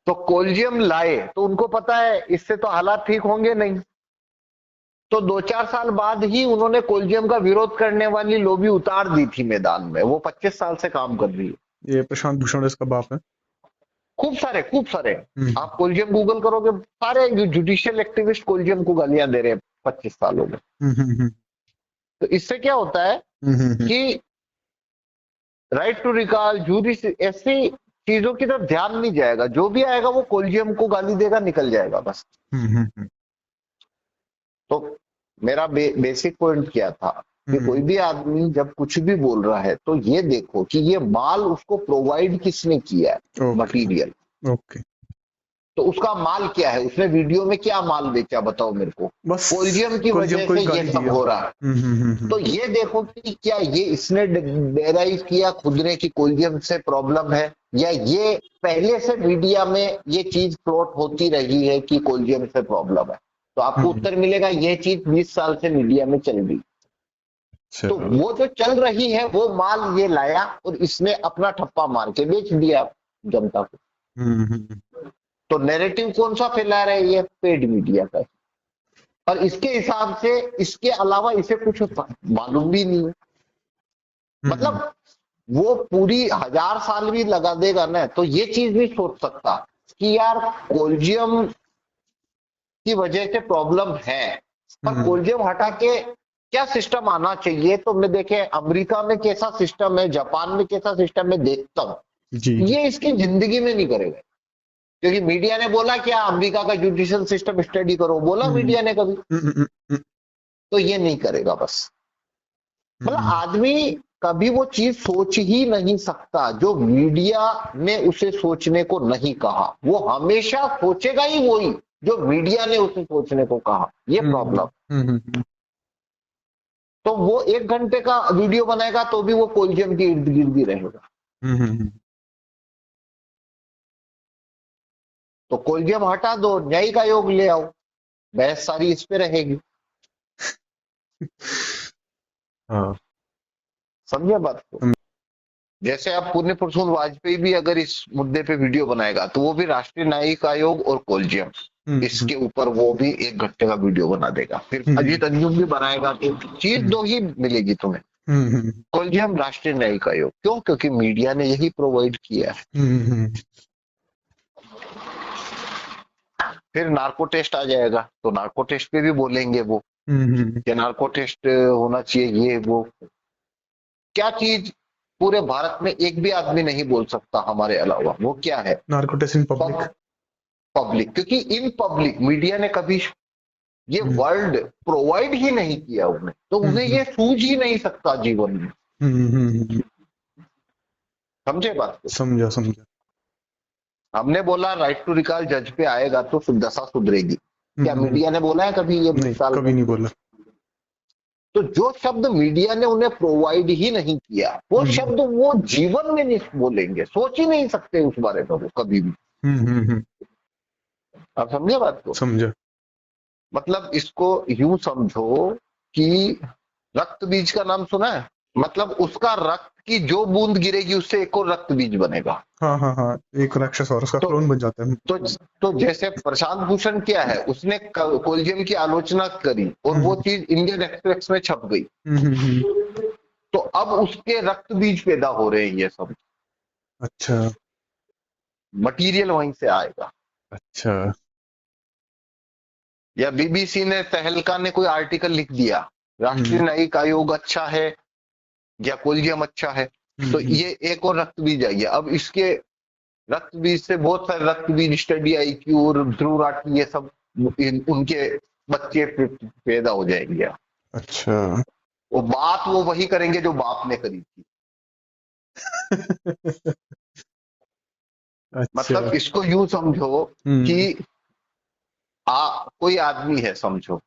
तो कोल्जियम लाए तो उनको पता है इससे तो हालात ठीक होंगे नहीं, तो 2-4 साल बाद ही उन्होंने कोल्जियम का विरोध करने वाली लोबी उतार दी थी मैदान में। वो 25 साल से काम कर रही है। ये प्रशांत भूषण इसका बाप है। खूब सारे आप कोल्जियम गूगल करोगे, सारे जुडिशियल एक्टिविस्ट कोल्जियम को गालियां दे रहे हैं 25 सालों में। तो इससे क्या होता है कि राइट टू रिकॉल, जूरी, ऐसी चीजों की तरफ ध्यान नहीं जाएगा। जो भी आएगा वो कोल्जियम को गाली देगा, निकल जाएगा बस। तो मेरा बेसिक पॉइंट क्या था कि कोई भी आदमी जब कुछ भी बोल रहा है तो ये देखो कि ये माल उसको प्रोवाइड किसने किया है, मटेरियल। ओके, तो उसका माल क्या है, उसने वीडियो में क्या माल बेचा, बताओ मेरे को। बस कोल्जियम की वजह से ये सब हो रहा है। तो ये देखो कि क्या ये इसने डेराइव किया खुद ने कि कोल्जियम से प्रॉब्लम है, या ये पहले से मीडिया में ये चीज फ्लोट होती रही है कि कोल्जियम से प्रॉब्लम है। तो आपको उत्तर मिलेगा ये चीज 20 साल से मीडिया में चल रही। तो वो जो चल रही है वो माल ये लाया और इसने अपना ठप्पा मार के बेच दिया जनता को। तो नैरेटिव कौन सा फैला रहे हैं, ये पेड मीडिया का। और इसके हिसाब से इसके अलावा इसे कुछ मालूम भी नहीं है। मतलब वो पूरी 1000 साल भी लगा देगा ना तो ये चीज नहीं सोच सकता कि यार कोल्जियम की वजह से प्रॉब्लम है, पर कोल्जियम हटा के क्या सिस्टम आना चाहिए। तो मैं देखे अमेरिका में कैसा सिस्टम है, जापान में कैसा सिस्टम है, देखता हूं। ये इसकी जिंदगी में नहीं करेगा, क्योंकि मीडिया ने बोला क्या अमेरिका का जुडिशियल सिस्टम स्टडी करो, बोला मीडिया ने कभी, तो ये नहीं करेगा बस। मतलब आदमी कभी वो चीज सोच ही नहीं सकता जो मीडिया ने उसे सोचने को नहीं कहा। वो हमेशा सोचेगा ही वही जो मीडिया ने उसे सोचने को कहा। ये प्रॉब्लम। तो वो 1 घंटे का वीडियो बनाएगा तो भी वो कोल्जियम के इर्द गिर्द ही रहेगा। तो कोल्जियम हटा दो, न्यायिक आयोग ले आओ, बहस सारी इस पे रहेगी। समझे बात को। जैसे आप पुण्य प्रसून वाजपेयी भी अगर इस मुद्दे पे वीडियो बनाएगा तो वो भी राष्ट्रीय न्यायिक आयोग और कोल्जियम इसके ऊपर वो भी 1 घंटे का वीडियो बना देगा। फिर अजीत अंजुम भी बनाएगा, तो चीज दो ही मिलेगी तुम्हें, कोल्जियम, राष्ट्रीय न्यायिक आयोग। क्यों? क्योंकि मीडिया ने यही प्रोवाइड किया है। फिर नार्को टेस्ट आ जाएगा तो नार्को टेस्ट पे भी बोलेंगे वो कि नार्को टेस्ट होना चाहिए, ये वो। क्या चीज पूरे भारत में एक भी आदमी नहीं बोल सकता हमारे अलावा, वो क्या है? Narco test in public. Public, क्योंकि इन पब्लिक मीडिया ने कभी ये वर्ल्ड प्रोवाइड ही नहीं किया उन्हें, तो उन्हें ये सूझ ही नहीं सकता जीवन में। समझे बात को? समझा। हमने बोला राइट टू रिकॉल जज पे आएगा तो दशा सुधरेगी। क्या मीडिया ने बोला है कभी ये? नहीं, कभी नहीं बोला। तो जो शब्द मीडिया ने उन्हें प्रोवाइड ही नहीं किया वो शब्द वो जीवन में नहीं बोलेंगे, सोच ही नहीं सकते उस बारे में वो कभी भी। आप समझे बात को? समझा। मतलब इसको यूं समझो कि रक्त बीज का नाम सुना है? मतलब उसका रक्त की जो बूंद गिरेगी उससे एक और रक्त बीज बनेगा। हाँ, एक राक्षस और उसका क्लोन बन जाता है। तो जैसे प्रशांत भूषण क्या है, उसने कोल्जियम की आलोचना करी और वो चीज इंडियन एक्सप्रेस में छप गई। तो अब उसके रक्त बीज पैदा हो रहे हैं ये सब। अच्छा, मटेरियल वहीं से आएगा। अच्छा। या बीबीसी ने, तहलका ने कोई आर्टिकल लिख दिया राष्ट्रीय न्यायिक आयोग अच्छा है या कोल्जियम अच्छा है, तो ये एक और रक्त बीज आ गया। अब इसके रक्त बीज से बहुत सारे रक्त बीज स्टडी आई कि और ध्रुव राठी ये सब उनके बच्चे पैदा हो जाएंगे। अच्छा। वो बात वो वही करेंगे जो बाप ने करी थी। अच्छा। मतलब इसको यूं समझो कि कोई आदमी है समझो,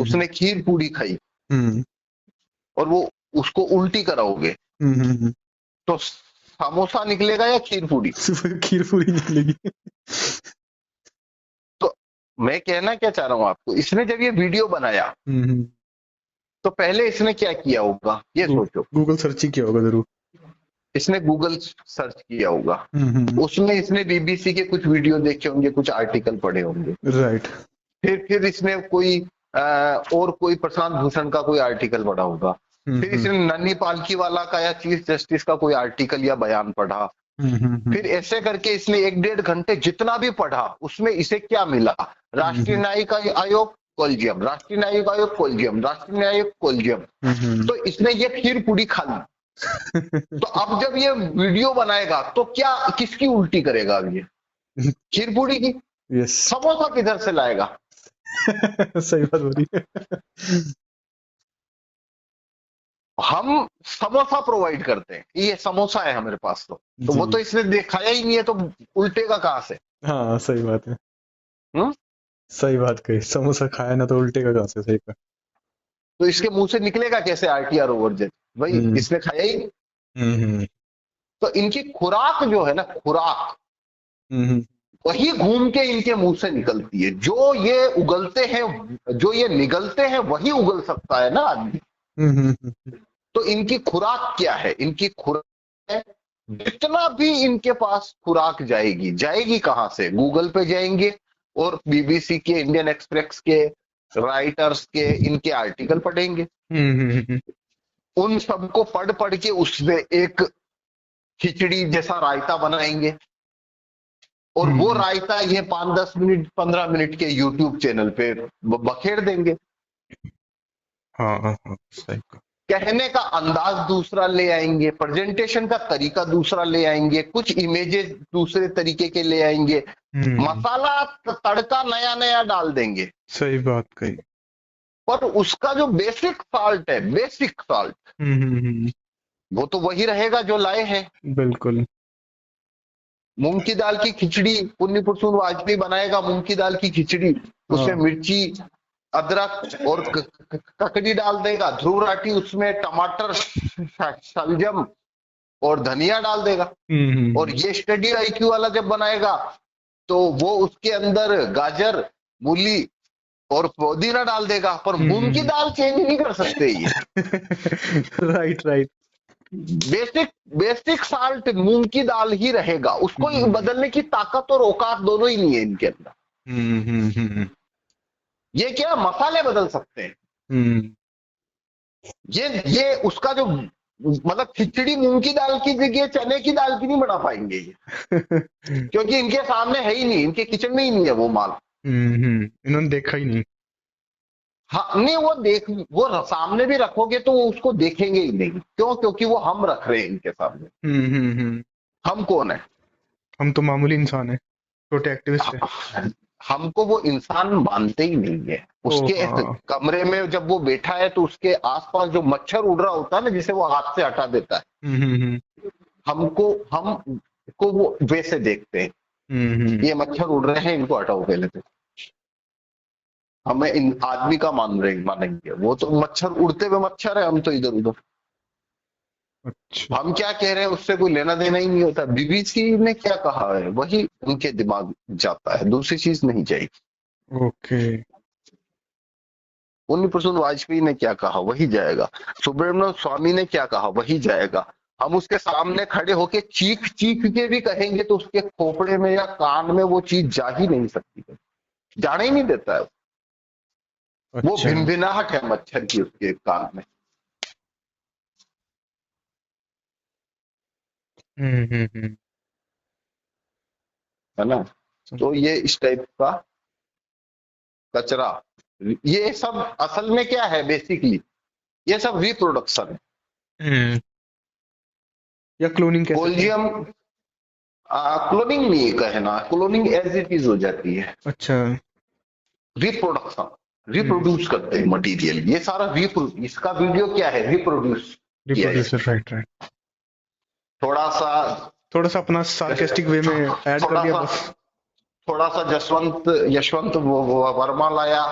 उसने खीर पूरी खाई और वो उसको उल्टी कराओगे तो समोसा निकलेगा या खीर पूरी? खीर पूरी निकलेगी। तो मैं कहना क्या चाह रहा हूं आपको, इसने जब ये वीडियो बनाया तो पहले इसने क्या किया होगा ये सोचो। गूगल सर्च ही किया होगा जरूर। इसने गूगल सर्च किया होगा, उसमें इसने बीबीसी के कुछ वीडियो देखे होंगे, कुछ आर्टिकल पढ़े होंगे, राइट। फिर इसने कोई और कोई प्रशांत भूषण का कोई आर्टिकल पढ़ा होगा, फिर इसने नन्ही पालकी वाला का या चीफ जस्टिस का कोई आर्टिकल या बयान पढ़ा, फिर ऐसे करके इसने 1-1.5 घंटे जितना भी पढ़ा उसमें इसे क्या मिला, राष्ट्रीय न्यायिक आयोग कोलिजियम, राष्ट्रीय न्यायिक आयोग कोलिजियम, राष्ट्रीय न्यायिक कोलिजियम, तो इसने ये खीर पूरी खा ली। तो अब जब ये वीडियो बनाएगा तो क्या किसकी उल्टी करेगा अब ये, खीर पूरी की? यस। समोसा किधर से लाएगा? सही बात हो रही है। हम समोसा प्रोवाइड करते हैं, ये समोसा है हमारे पास, तो वो तो इसने दिखाया ही नहीं है, तो उल्टेगा कहाँ से? हाँ सही बात है। सही बात कही, समोसा खाया ना तो उल्टेगा कहाँ से? सही कहा। तो इसके मुंह से निकलेगा कैसे आरटीआर ओवरजेट? भाई इसने खाया ही नहीं। तो इनकी खुराक जो है ना, खुराक वही घूम के इनके मुंह से निकलती है। जो ये उगलते हैं, जो ये निगलते हैं, वही उगल सकता है ना आदमी। तो इनकी खुराक क्या है? इनकी खुराक है, जितना भी इनके पास खुराक जाएगी, जाएगी कहां से? गूगल पे जाएंगे और बीबीसी के, इंडियन एक्सप्रेस के राइटर्स के इनके आर्टिकल पढ़ेंगे, उन सबको पढ़ पढ़ के उसमें एक खिचड़ी जैसा रायता बनाएंगे, और वो रायता ये 5-10 मिनट 15 मिनट के यूट्यूब चैनल पे बखेर देंगे। हाँ सही। कहने का अंदाज दूसरा ले आएंगे, प्रेजेंटेशन का तरीका दूसरा ले आएंगे, कुछ इमेजेस दूसरे तरीके के ले आएंगे, मसाला तड़का नया नया डाल देंगे। सही बात कही। पर उसका जो बेसिक साल्ट है, बेसिक साल्ट, वो तो वही रहेगा जो लाए हैं। बिल्कुल। मूंग की दाल की खिचड़ी, पुण्य प्रसून वाजपेयी बनाएगा मूंग की दाल की खिचड़ी, उसमें मिर्ची, अदरक और ककड़ी डाल देगा, ध्रुव राठी उसमें टमाटर, शलजम और धनिया डाल देगा। और ये स्टडी आईक्यू वाला जब बनाएगा तो वो उसके अंदर गाजर, मूली और पुदीना डाल देगा, पर मूंग की दाल चेंज नहीं कर सकते ये। राइट। बेसिक साल्ट मूंग की दाल ही रहेगा, उसको बदलने की ताकत और औकात दोनों ही नहीं है इनके अंदर। ये क्या मसाले बदल सकते हैं? ये उसका जो मतलब खिचड़ी मूंग की दाल की जगह चने की दाल की नहीं बना पाएंगे ये। क्योंकि इनके सामने है ही नहीं, इनके किचन में ही नहीं है वो माल। इन्होंने देखा ही नहीं। हाँ नहीं, वो सामने भी रखोगे तो वो उसको देखेंगे ही नहीं। क्यों? क्योंकि वो हम रख रहे हैं इनके सामने। हम कौन है? हम तो मामूली इंसान है, छोटे एक्टिविस्ट है। हमको वो इंसान मानते ही नहीं है। उसके कमरे में जब वो बैठा है तो उसके आसपास जो मच्छर उड़ रहा होता है ना, जिसे वो हाथ से हटा देता है, हमको वो वैसे देखते हैं। ये मच्छर उड़ रहे हैं, इनको हटाओ पहले से। हमें इन आदमी का मानेंगे, वो तो मच्छर, उड़ते हुए मच्छर है, हम तो इधर उधर। अच्छा। हम क्या कह रहे हैं उससे कोई लेना देना ही नहीं होता। बीबीसी ने क्या कहा है वही उनके दिमाग जाता है, दूसरी चीज नहीं जाएगी। ओके। पुण्य प्रसून वाजपेयी ने क्या कहा वही जाएगा, सुब्रमण्यम स्वामी ने क्या कहा वही जाएगा। हम उसके सामने खड़े होके चीख चीख के भी कहेंगे तो उसके खोपड़े में या कान में वो चीज जा ही नहीं सकती है, जाने ही नहीं देता है। अच्छा। वो भिनभिनाहट है मच्छर की उसके कान में। है ना? तो ये इस टाइप का कचरा, ये सब असल में क्या है? बेसिकली ये सब रिप्रोडक्शन है या क्लोनिंग। कोलिजियम क्लोनिंग नहीं कहना, क्लोनिंग एज इट इज हो जाती है। अच्छा। रिप्रोडक्शन, रिप्रोड्यूस करते हैं मटेरियल, ये सारा इसका वीडियो क्या है? रिप्रोड्यूस। राइट। थोड़ा सा अपना सार्केस्टिक वे में ऐड कर दिया बस। थोड़ा सा यशवंत वर्मा लाया,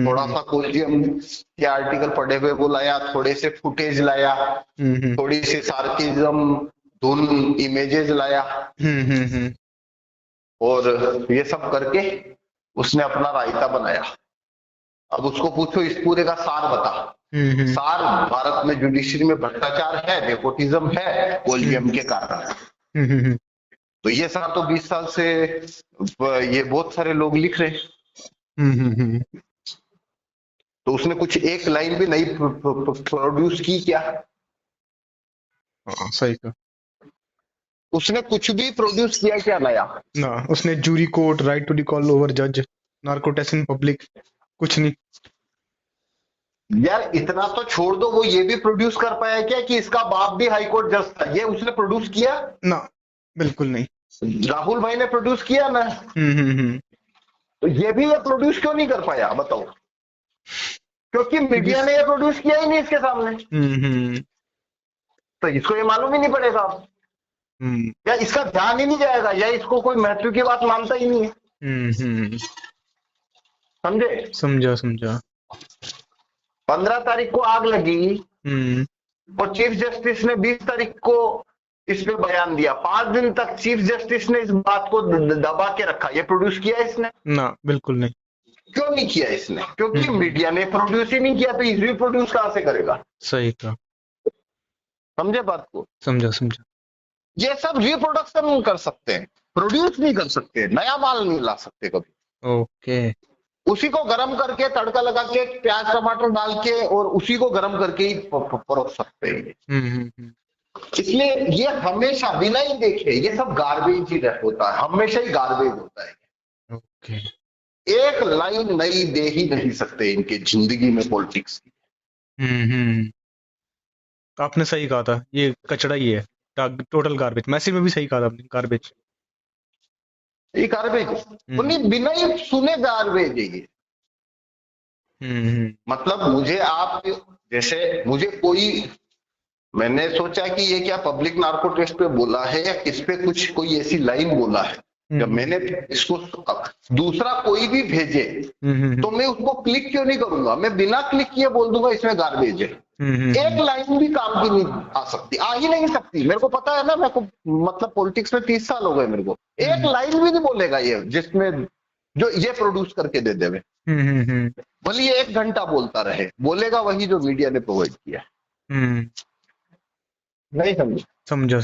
थोड़ा सा कोलिजियम के आर्टिकल पढ़े हुए वो लाया, थोड़े से फुटेज लाया, थोड़ी सी सार्किज्म, धुन इमेजेस लाया, और ये सब करके उसने अपना रायता बनाया। अब उसको पूछो इस पूरे का सार बता, सार भारत में जुडिशरी में भ्रष्टाचार है, नेपोटिज्म है कोलजियम के कारण। तो ये सार तो 20 साल से ये बहुत सारे लोग लिख रहे हैं। तो उसने कुछ एक लाइन भी नहीं प्रोड्यूस की क्या? सही का। उसने कुछ भी प्रोड्यूस किया क्या नया? ना, उसने jury court, right to recall over जज, नार्को टेस्ट इन पब्लिक, कुछ नहीं। यार इतना तो छोड़ दो, वो ये भी प्रोड्यूस कर पाया क्या कि इसका बाप भी हाई कोर्ट जज था? ये उसने प्रोड्यूस किया? ना, बिल्कुल नहीं। राहुल भाई ने प्रोड्यूस किया ना। तो ये भी ये प्रोड्यूस क्यों नहीं कर पाया बताओ? क्योंकि मीडिया ने ये प्रोड्यूस किया ही नहीं इसके सामने। तो इसको ये मालूम ही नहीं पड़ेगा या इसका ध्यान ही नहीं जाएगा, या इसको कोई महत्व की बात मानता ही नहीं है। समझे? समझा। 15 तारीख को आग लगी और चीफ जस्टिस ने 20 तारीख को इस पे बयान दिया। 5 दिन तक चीफ जस्टिस ने इस बात को दबा के रखा। ये प्रोड्यूस किया इसने? ना, बिल्कुल नहीं। क्यों नहीं किया इसने? क्योंकि मीडिया ने प्रोड्यूस ही नहीं किया, तो इस प्रोड्यूस कहां से करेगा? सही का। समझे बात को? समझा। ये सब रिप्रोडक्शन कर सकते हैं, प्रोड्यूस नहीं कर सकते, नया माल नहीं ला सकते कभी। ओके। उसी को गरम करके तड़का लगा के प्याज टमाटर डाल के और उसी को गरम करके ही परोस सकते हैं। इसलिए ये हमेशा बिना ही देखे ये सब गार्बेज ही होता है, हमेशा ही गार्बेज होता है। ओके। एक लाइन नई दे ही नहीं सकते इनके जिंदगी में पॉलिटिक्स की। आपने सही कहा था, ये कचड़ा ही है, टोटल गार्बेज। मैसी में भी सही कहा था आपने, गार्बेज। ये गार्बेज उन्हें बिना ही सुने गार्बेज है ये। मतलब मुझे आप जैसे मुझे कोई, मैंने सोचा कि ये क्या पब्लिक नार्को टेस्ट पे बोला है या किस पे कुछ कोई ऐसी लाइन बोला है। जब मैंने इसको दूसरा कोई भी भेजे तो मैं उसको क्लिक क्यों नहीं करूंगा? मैं बिना क्लिक किए बोल दूंगा इसमें गार्बेज है। एक लाइन भी काम की नहीं आ सकती, आ ही नहीं सकती। मेरे को पता है ना, मेरे को मतलब पॉलिटिक्स में 30 साल हो गए मेरे को। एक लाइन भी नहीं बोलेगा ये जिसमें जो ये प्रोड्यूस करके दे देवे। भले ये 1 घंटा बोलता रहे, बोलेगा वही जो मीडिया ने प्रोवाइड किया। नहीं समझा।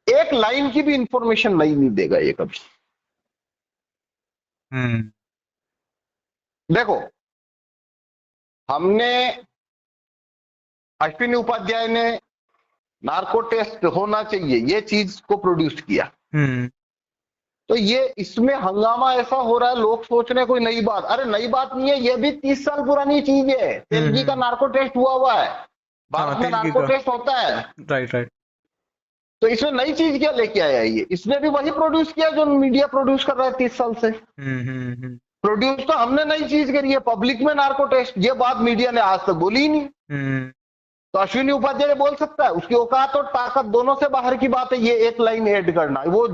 एक लाइन की भी इंफॉर्मेशन नहीं देगा ये कभी। देखो, हमने अश्विनी उपाध्याय ने नार्को टेस्ट होना चाहिए ये चीज को प्रोड्यूस किया। तो ये इसमें हंगामा ऐसा हो रहा है, लोग सोच रहे हैं कोई नई बात। अरे नई बात नहीं है, ये भी 30 साल पुरानी चीज है। तेलगी का नार्को टेस्ट हुआ है, भारत में नार्को टेस्ट होता है। राइट। तो इसमें नई चीज क्या लेके आया ये? इसने भी वही प्रोड्यूस किया जो मीडिया प्रोड्यूस कर रहा है 30 साल से। प्रोड्यूस तो हमने नई चीज करी है, पब्लिक में नार्को टेस्ट। ये बात मीडिया ने आज तक बोली ही नहीं। तो अश्विनी उपाध्याय बोल सकता है? उसकी औकात और ताकत दोनों से बाहर की बात है ये एक लाइन ऐड करना। वो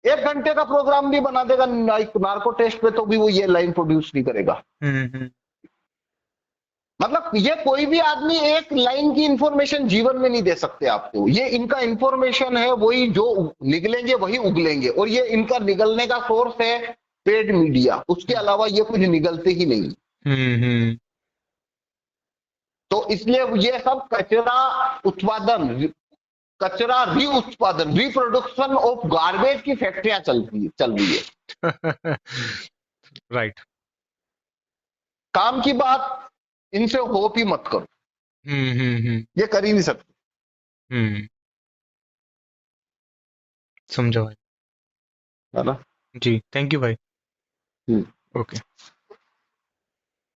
1 घंटे का प्रोग्राम भी बना देगा नार्को टेस्ट पे, तो भी वो ये लाइन प्रोड्यूस नहीं करेगा। मतलब ये कोई भी आदमी एक लाइन की इंफॉर्मेशन जीवन में नहीं दे सकते आपको। ये इनका इंफॉर्मेशन है, वही जो निकलेंगे वही उगलेंगे। और ये इनका निकलने का सोर्स है पेड मीडिया, उसके अलावा ये कुछ निकलते ही नहीं। तो इसलिए ये सब कचरा उत्पादन, कचरा री उत्पादन, रिप्रोडक्शन ऑफ गार्बेज की फैक्ट्रियां चल रही है। राइट। काम की बात इनसे होप ही मत करो। ये कर ही नहीं सकते। समझो भाई। है ना? जी, थैंक यू भाई। ओके।